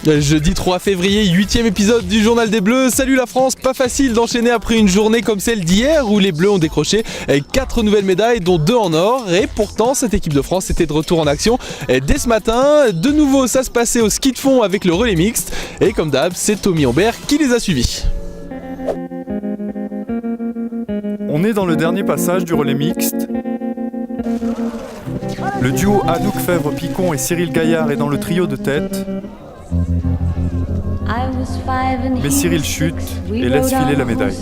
Jeudi 3 février, 8e épisode du Journal des Bleus. Salut la France, pas facile d'enchaîner après une journée comme celle d'hier où les Bleus ont décroché 4 nouvelles médailles dont 2 en or. Et pourtant cette équipe de France était de retour en action dès ce matin. De nouveau ça se passait au ski de fond avec le relais mixte. Et comme d'hab, c'est Tommy Ambert qui les a suivis. On est dans le dernier passage du relais mixte. Le duo Anouk Fèvre-Picon et Cyril Gaillard est dans le trio de tête. Mais Cyril chute et laisse filer la médaille.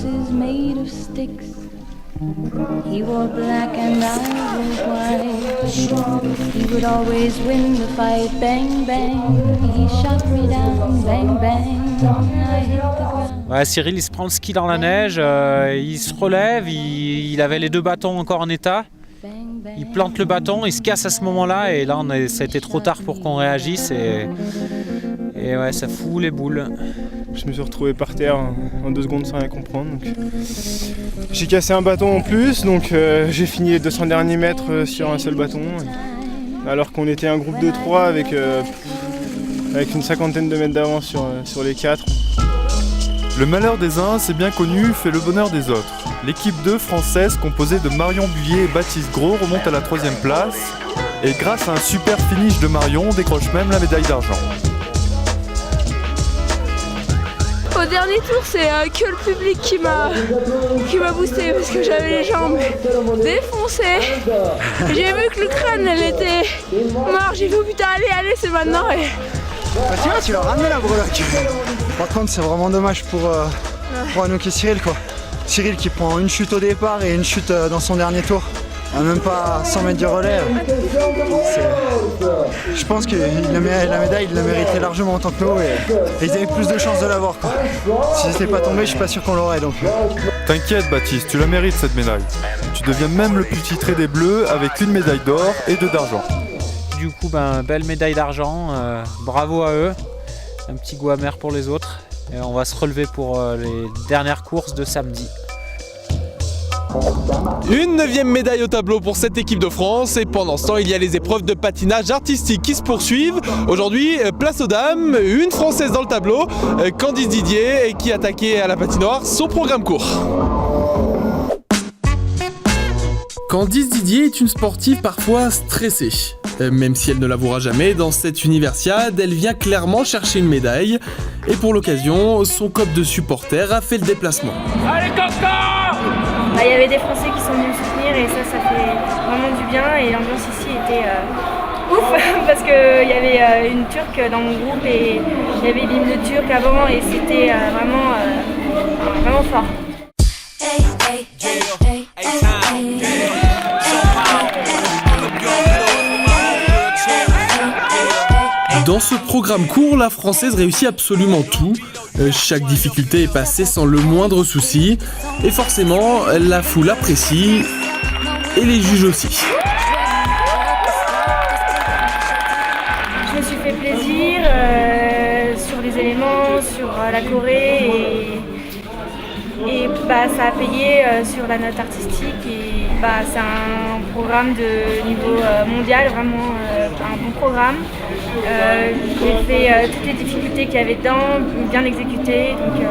Ouais, Cyril il se prend le ski dans la neige, il se relève, il avait les 2 bâtons encore en état. Il plante le bâton, il se casse à ce moment-là et là ça a été trop tard pour qu'on réagisse et ouais, ça fout les boules. Je me suis retrouvé par terre en 2 secondes sans rien comprendre. Donc j'ai cassé un bâton en plus, donc j'ai fini les 200 derniers mètres sur un seul bâton. Alors qu'on était un groupe de 3 avec une 50aine de mètres d'avance sur les 4. Le malheur des uns, c'est bien connu, fait le bonheur des autres. L'équipe 2 française, composée de Marion Buyer et Baptiste Gros, remonte à la 3e place. Et grâce à un super finish de Marion, décroche même la médaille d'argent. Au dernier tour, c'est que le public qui m'a boosté parce que j'avais les jambes défoncées. J'ai vu que le crâne, elle était mort. J'ai vu, oh putain, allez, c'est maintenant. Et... Bah tu l'as ramené la breloque. Par contre, c'est vraiment dommage pour Anouk et Cyril, quoi. Cyril qui prend une chute au départ et une chute dans son dernier tour. Même pas 100 mètres du relais. Je pense que la médaille, il la méritait largement en tant que nous et ils avaient plus de chances de l'avoir, quoi. Si c'était pas tombé, je suis pas sûr qu'on l'aurait donc. T'inquiète Baptiste, tu la mérites cette médaille. Tu deviens même le plus titré des Bleus avec une médaille d'or et 2 d'argent. Du coup, belle médaille d'argent, bravo à eux. Un petit goût amer pour les autres. Et on va se relever pour les dernières courses de samedi. Une 9e médaille au tableau pour cette équipe de France et pendant ce temps il y a les épreuves de patinage artistique qui se poursuivent. Aujourd'hui place aux dames, une Française dans le tableau, Candice Didier qui attaquait à la patinoire son programme court. Candice Didier est une sportive parfois stressée. Même si elle ne l'avouera jamais, dans cette universiade, elle vient clairement chercher une médaille. Et pour l'occasion, son cop de supporters a fait le déplacement. Allez, il y avait des Français qui sont venus me soutenir et ça fait vraiment du bien. Et l'ambiance ici était ouf parce qu'il y avait une Turque dans mon groupe et il y avait l'hymne turc avant et c'était vraiment fort. Dans ce programme court, la Française réussit absolument tout. Chaque difficulté est passée sans le moindre souci. Et forcément, la foule apprécie. Et les juges aussi. Je me suis fait plaisir sur les éléments, sur la choré et ça a payé sur la note artistique et c'est un programme de niveau mondial, vraiment un bon programme. J'ai fait toutes les difficultés qu'il y avait dedans, bien exécutées, donc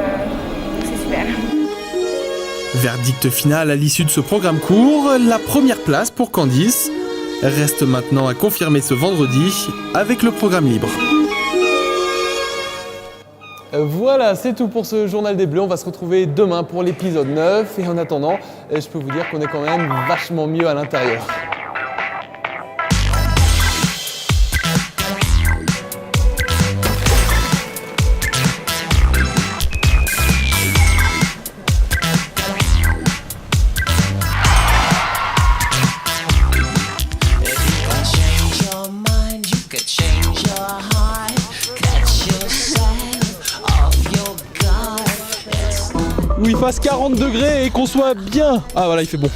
c'est super. Verdict final à l'issue de ce programme court, la première place pour Candice. Reste maintenant à confirmer ce vendredi avec le programme libre. Voilà, c'est tout pour ce Journal des Bleus. On va se retrouver demain pour l'épisode 9. Et en attendant, je peux vous dire qu'on est quand même vachement mieux à l'intérieur. Où il fasse 40 degrés et qu'on soit bien. Ah voilà, il fait bon.